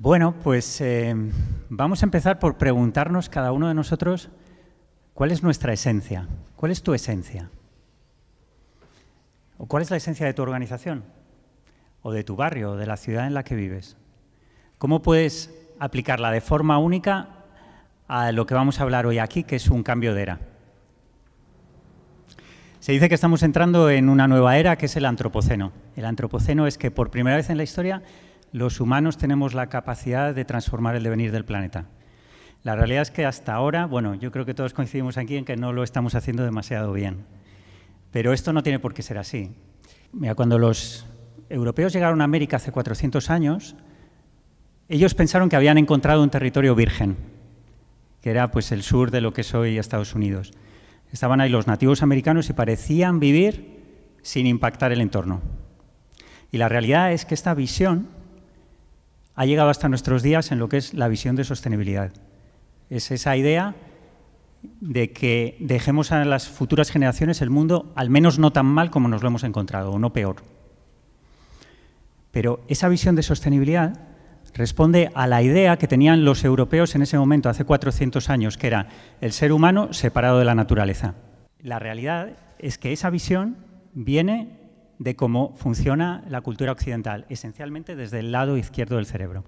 Bueno, pues vamos a empezar por preguntarnos cada uno de nosotros cuál es nuestra esencia, cuál es tu esencia, o cuál es la esencia de tu organización, o de tu barrio, o de la ciudad en la que vives. ¿Cómo puedes aplicarla de forma única a lo que vamos a hablar hoy aquí, que es un cambio de era? Se dice que estamos entrando en una nueva era, que es el antropoceno. El antropoceno es que por primera vez en la historia los humanos tenemos la capacidad de transformar el devenir del planeta. La realidad es que hasta ahora, bueno, yo creo que todos coincidimos aquí en que no lo estamos haciendo demasiado bien. Pero esto no tiene por qué ser así. Mira, cuando los europeos llegaron a América hace 400 años, ellos pensaron que habían encontrado un territorio virgen, que era pues el sur de lo que es hoy Estados Unidos. Estaban ahí los nativos americanos y parecían vivir sin impactar el entorno. Y la realidad es que esta visión ha llegado hasta nuestros días en lo que es la visión de sostenibilidad. Es esa idea de que dejemos a las futuras generaciones el mundo al menos no tan mal como nos lo hemos encontrado, o no peor. Pero esa visión de sostenibilidad responde a la idea que tenían los europeos en ese momento, hace 400 años, que era el ser humano separado de la naturaleza. La realidad es que esa visión viene de cómo funciona la cultura occidental, esencialmente desde el lado izquierdo del cerebro.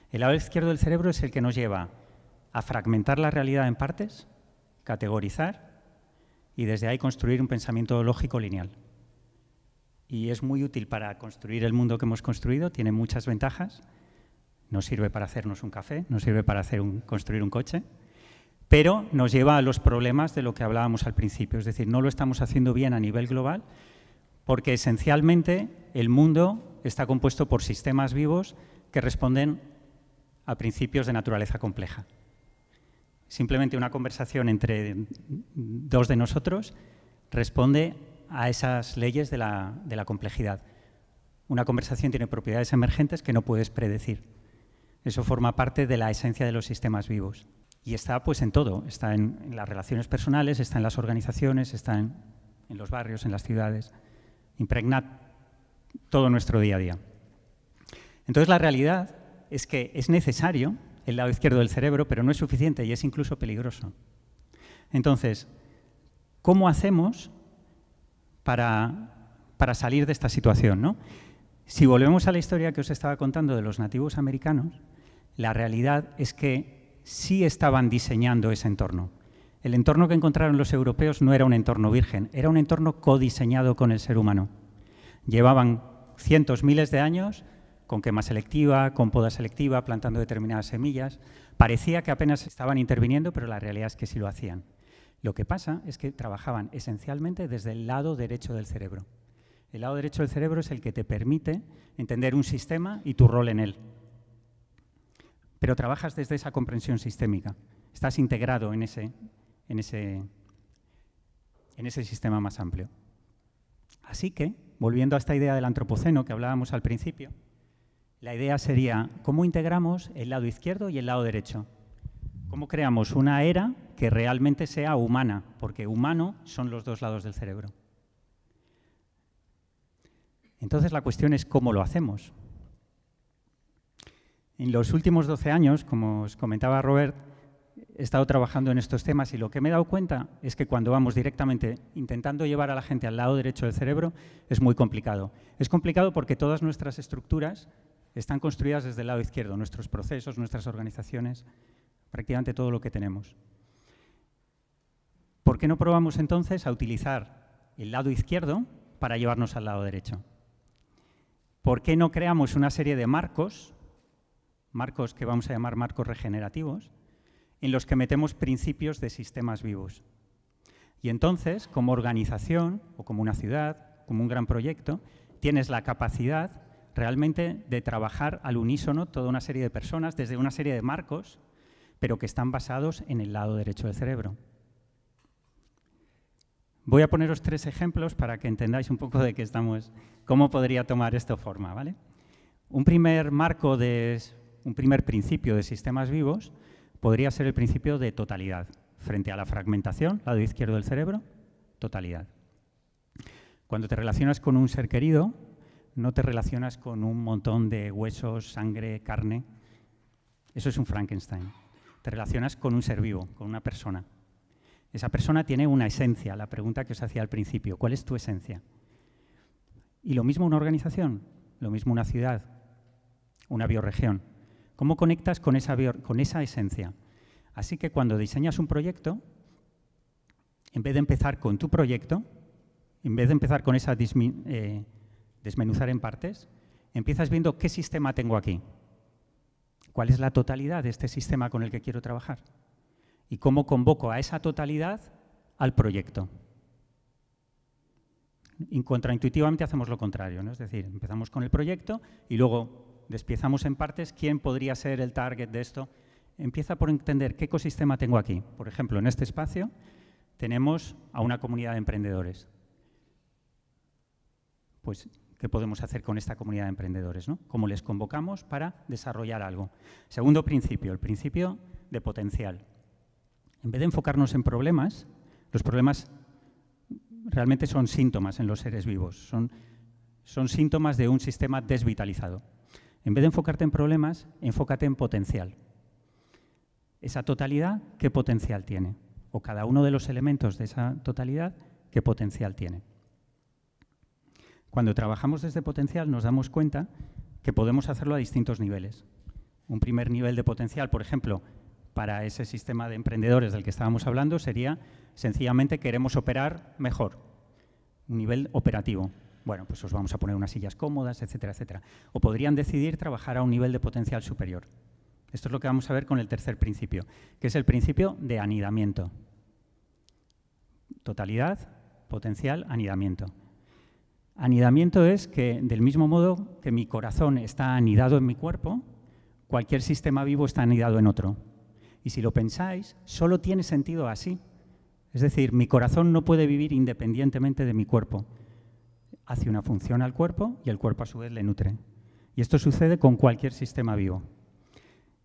El lado izquierdo del cerebro es el que nos lleva a fragmentar la realidad en partes, categorizar y desde ahí construir un pensamiento lógico lineal. Y es muy útil para construir el mundo que hemos construido, tiene muchas ventajas, nos sirve para hacernos un café, nos sirve para construir un coche, pero nos lleva a los problemas de lo que hablábamos al principio, es decir, no lo estamos haciendo bien a nivel global porque esencialmente el mundo está compuesto por sistemas vivos que responden a principios de naturaleza compleja. Simplemente una conversación entre dos de nosotros responde a esas leyes de la complejidad. Una conversación tiene propiedades emergentes que no puedes predecir. Eso forma parte de la esencia de los sistemas vivos. Y está pues en todo. Está en las relaciones personales, está en las organizaciones, está en los barrios, en las ciudades. Impregna todo nuestro día a día. Entonces la realidad es que es necesario el lado izquierdo del cerebro, pero no es suficiente y es incluso peligroso. Entonces, ¿cómo hacemos para salir de esta situación, ¿no? Si volvemos a la historia que os estaba contando de los nativos americanos, la realidad es que sí estaban diseñando ese entorno. El entorno que encontraron los europeos no era un entorno virgen, era un entorno codiseñado con el ser humano. Llevaban cientos, miles de años con quema selectiva, con poda selectiva, plantando determinadas semillas. Parecía que apenas estaban interviniendo, pero la realidad es que sí lo hacían. Lo que pasa es que trabajaban esencialmente desde el lado derecho del cerebro. El lado derecho del cerebro es el que te permite entender un sistema y tu rol en él. Pero trabajas desde esa comprensión sistémica. Estás integrado en ese sistema más amplio. Así que, volviendo a esta idea del antropoceno que hablábamos al principio, la idea sería cómo integramos el lado izquierdo y el lado derecho. ¿Cómo creamos una era que realmente sea humana? Porque humano son los dos lados del cerebro. Entonces la cuestión es cómo lo hacemos. En los últimos 12 años, como os comentaba Robert, he estado trabajando en estos temas y lo que me he dado cuenta es que cuando vamos directamente intentando llevar a la gente al lado derecho del cerebro es muy complicado. Es complicado porque todas nuestras estructuras están construidas desde el lado izquierdo, nuestros procesos, nuestras organizaciones, prácticamente todo lo que tenemos. ¿Por qué no probamos entonces a utilizar el lado izquierdo para llevarnos al lado derecho? ¿Por qué no creamos una serie de marcos que vamos a llamar marcos regenerativos, en los que metemos principios de sistemas vivos? Y entonces, como organización, o como una ciudad, como un gran proyecto, tienes la capacidad realmente de trabajar al unísono toda una serie de personas desde una serie de marcos, pero que están basados en el lado derecho del cerebro. Voy a poneros 3 ejemplos para que entendáis un poco de qué estamos, cómo podría tomar esto forma, ¿vale? Un primer principio de sistemas vivos podría ser el principio de totalidad. Frente a la fragmentación, lado izquierdo del cerebro, totalidad. Cuando te relacionas con un ser querido, no te relacionas con un montón de huesos, sangre, carne. Eso es un Frankenstein. Te relacionas con un ser vivo, con una persona. Esa persona tiene una esencia, la pregunta que os hacía al principio, ¿cuál es tu esencia? Y lo mismo una organización, lo mismo una ciudad, una bioregión. ¿Cómo conectas con esa esencia? Así que cuando diseñas un proyecto, en vez de empezar con tu proyecto, en vez de empezar con esa desmenuzar en partes, empiezas viendo qué sistema tengo aquí, cuál es la totalidad de este sistema con el que quiero trabajar y cómo convoco a esa totalidad al proyecto. Contraintuitivamente hacemos lo contrario, ¿no? Es decir, empezamos con el proyecto y luego despiezamos en partes quién podría ser el target de esto. Empieza por entender qué ecosistema tengo aquí. Por ejemplo, en este espacio tenemos a una comunidad de emprendedores. Pues, ¿qué podemos hacer con esta comunidad de emprendedores, ¿no? ¿Cómo les convocamos para desarrollar algo? Segundo principio, el principio de potencial. En vez de enfocarnos en problemas, los problemas realmente son síntomas en los seres vivos, son síntomas de un sistema desvitalizado. En vez de enfocarte en problemas, enfócate en potencial. Esa totalidad, ¿qué potencial tiene? O cada uno de los elementos de esa totalidad, ¿qué potencial tiene? Cuando trabajamos desde potencial nos damos cuenta que podemos hacerlo a distintos niveles. Un primer nivel de potencial, por ejemplo, para ese sistema de emprendedores del que estábamos hablando sería sencillamente queremos operar mejor, un nivel operativo. Bueno, pues os vamos a poner unas sillas cómodas, etcétera, etcétera. O podrían decidir trabajar a un nivel de potencial superior. Esto es lo que vamos a ver con el tercer principio, que es el principio de anidamiento. Totalidad, potencial, anidamiento. Anidamiento es que, del mismo modo que mi corazón está anidado en mi cuerpo, cualquier sistema vivo está anidado en otro. Y si lo pensáis, solo tiene sentido así. Es decir, mi corazón no puede vivir independientemente de mi cuerpo. Hace una función al cuerpo y el cuerpo a su vez le nutre. Y esto sucede con cualquier sistema vivo.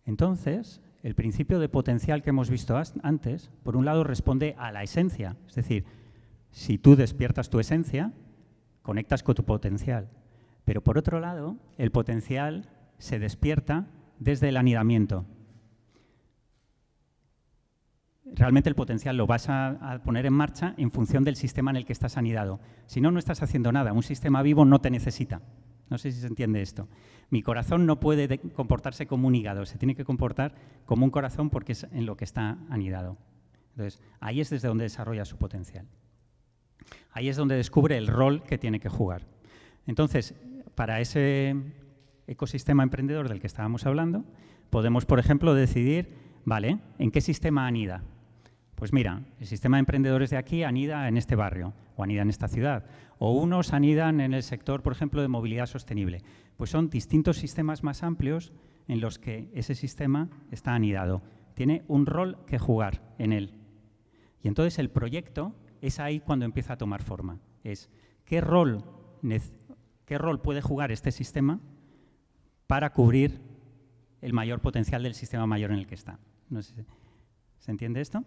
Entonces, el principio de potencial que hemos visto antes, por un lado responde a la esencia. Es decir, si tú despiertas tu esencia, conectas con tu potencial. Pero por otro lado, el potencial se despierta desde el anidamiento. Realmente el potencial lo vas a poner en marcha en función del sistema en el que estás anidado. Si no, no estás haciendo nada. Un sistema vivo no te necesita. No sé si se entiende esto. Mi corazón no puede comportarse como un hígado, se tiene que comportar como un corazón porque es en lo que está anidado. Entonces, ahí es desde donde desarrolla su potencial. Ahí es donde descubre el rol que tiene que jugar. Entonces, para ese ecosistema emprendedor del que estábamos hablando, podemos, por ejemplo, decidir, vale, ¿en qué sistema anida? Pues mira, el sistema de emprendedores de aquí anida en este barrio, o anida en esta ciudad, o unos anidan en el sector, por ejemplo, de movilidad sostenible. Pues son distintos sistemas más amplios en los que ese sistema está anidado. Tiene un rol que jugar en él. Y entonces el proyecto es ahí cuando empieza a tomar forma. Es ¿qué rol puede jugar este sistema para cubrir el mayor potencial del sistema mayor en el que está? No sé, ¿se entiende esto?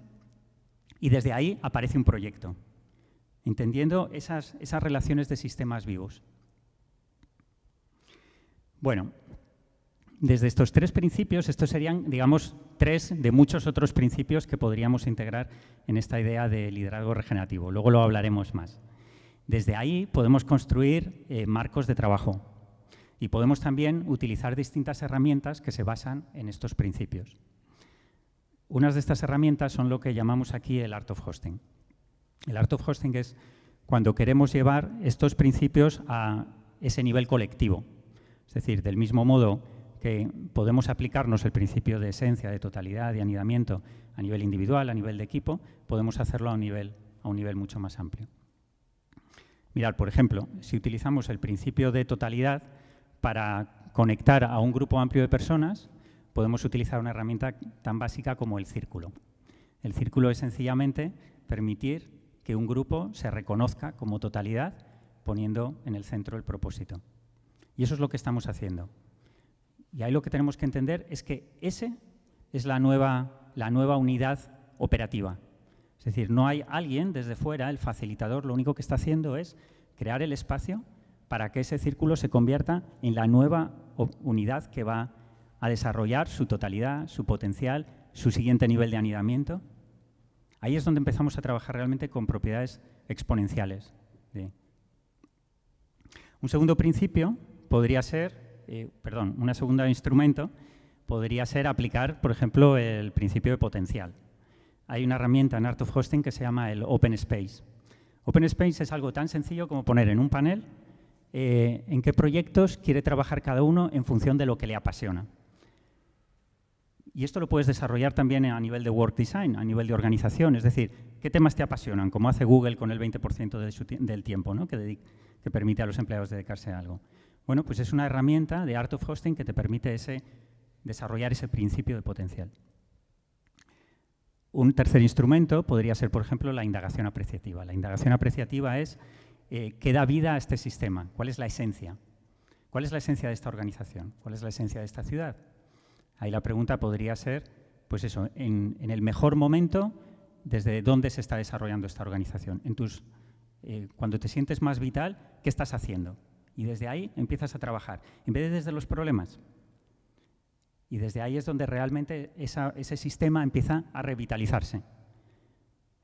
Y desde ahí aparece un proyecto, entendiendo esas relaciones de sistemas vivos. Bueno, desde estos tres principios, estos serían, digamos, tres de muchos otros principios que podríamos integrar en esta idea de liderazgo regenerativo. Luego lo hablaremos más. Desde ahí podemos construir marcos de trabajo y podemos también utilizar distintas herramientas que se basan en estos principios. Unas de estas herramientas son lo que llamamos aquí el Art of Hosting. El Art of Hosting es cuando queremos llevar estos principios a ese nivel colectivo. Es decir, del mismo modo que podemos aplicarnos el principio de esencia, de totalidad, de anidamiento a nivel individual, a nivel de equipo, podemos hacerlo a un nivel mucho más amplio. Mirad, por ejemplo, si utilizamos el principio de totalidad para conectar a un grupo amplio de personas, podemos utilizar una herramienta tan básica como el círculo. El círculo es sencillamente permitir que un grupo se reconozca como totalidad poniendo en el centro el propósito. Y eso es lo que estamos haciendo. Y ahí lo que tenemos que entender es que ese es la nueva unidad operativa. Es decir, no hay alguien desde fuera, el facilitador, lo único que está haciendo es crear el espacio para que ese círculo se convierta en la nueva unidad que va a desarrollar su totalidad, su potencial, su siguiente nivel de anidamiento. Ahí es donde empezamos a trabajar realmente con propiedades exponenciales. Un segundo principio podría ser, un segundo instrumento podría ser aplicar, por ejemplo, el principio de potencial. Hay una herramienta en Art of Hosting que se llama el Open Space. Open Space es algo tan sencillo como poner en un panel en qué proyectos quiere trabajar cada uno en función de lo que le apasiona. Y esto lo puedes desarrollar también a nivel de work design, a nivel de organización. Es decir, ¿qué temas te apasionan? Como hace Google con el 20% del tiempo, ¿no? que permite a los empleados dedicarse a algo. Bueno, pues es una herramienta de Art of Hosting que te permite desarrollar ese principio de potencial. Un tercer instrumento podría ser, por ejemplo, la indagación apreciativa. La indagación apreciativa es qué da vida a este sistema, cuál es la esencia. ¿Cuál es la esencia de esta organización? ¿Cuál es la esencia de esta ciudad? Ahí la pregunta podría ser, pues eso, en el mejor momento, ¿desde dónde se está desarrollando esta organización? Cuando te sientes más vital, ¿qué estás haciendo? Y desde ahí empiezas a trabajar, en vez de desde los problemas. Y desde ahí es donde realmente ese sistema empieza a revitalizarse.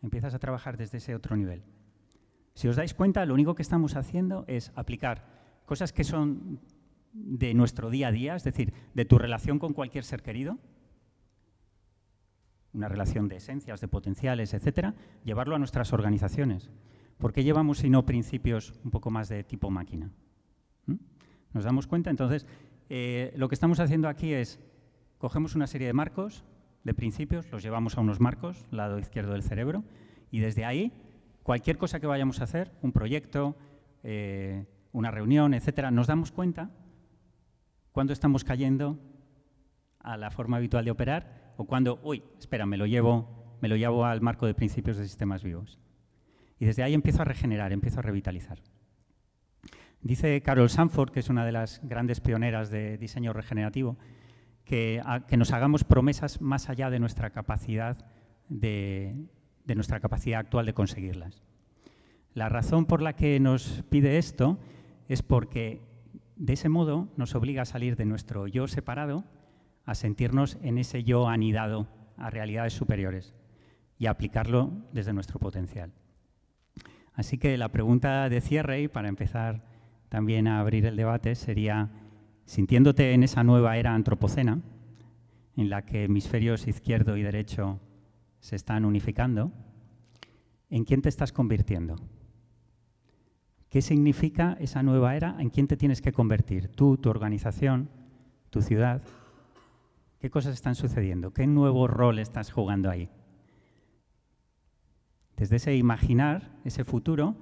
Empiezas a trabajar desde ese otro nivel. Si os dais cuenta, lo único que estamos haciendo es aplicar cosas que son de nuestro día a día, es decir, de tu relación con cualquier ser querido, una relación de esencias, de potenciales, etcétera, llevarlo a nuestras organizaciones. ¿Por qué llevamos, si no, principios un poco más de tipo máquina? ¿Nos damos cuenta? Entonces, lo que estamos haciendo aquí es, cogemos una serie de marcos, de principios, los llevamos a unos marcos, lado izquierdo del cerebro, y desde ahí, cualquier cosa que vayamos a hacer, un proyecto, una reunión, etcétera, nos damos cuenta cuando estamos cayendo a la forma habitual de operar o cuando, uy, espera, me lo llevo al marco de principios de sistemas vivos. Y desde ahí empiezo a regenerar, empiezo a revitalizar. Dice Carol Sanford, que es una de las grandes pioneras de diseño regenerativo, que nos hagamos promesas más allá de nuestra capacidad actual de conseguirlas. La razón por la que nos pide esto es porque de ese modo nos obliga a salir de nuestro yo separado, a sentirnos en ese yo anidado a realidades superiores y a aplicarlo desde nuestro potencial. Así que la pregunta de cierre, y para empezar también a abrir el debate, sería, sintiéndote en esa nueva era antropocena, en la que hemisferios izquierdo y derecho se están unificando, ¿en quién te estás convirtiendo? ¿Qué significa esa nueva era? ¿En quién te tienes que convertir? Tú, tu organización, tu ciudad. ¿Qué cosas están sucediendo? ¿Qué nuevo rol estás jugando ahí? Desde ese imaginar, ese futuro,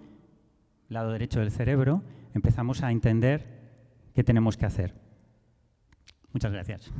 lado derecho del cerebro, empezamos a entender qué tenemos que hacer. Muchas gracias.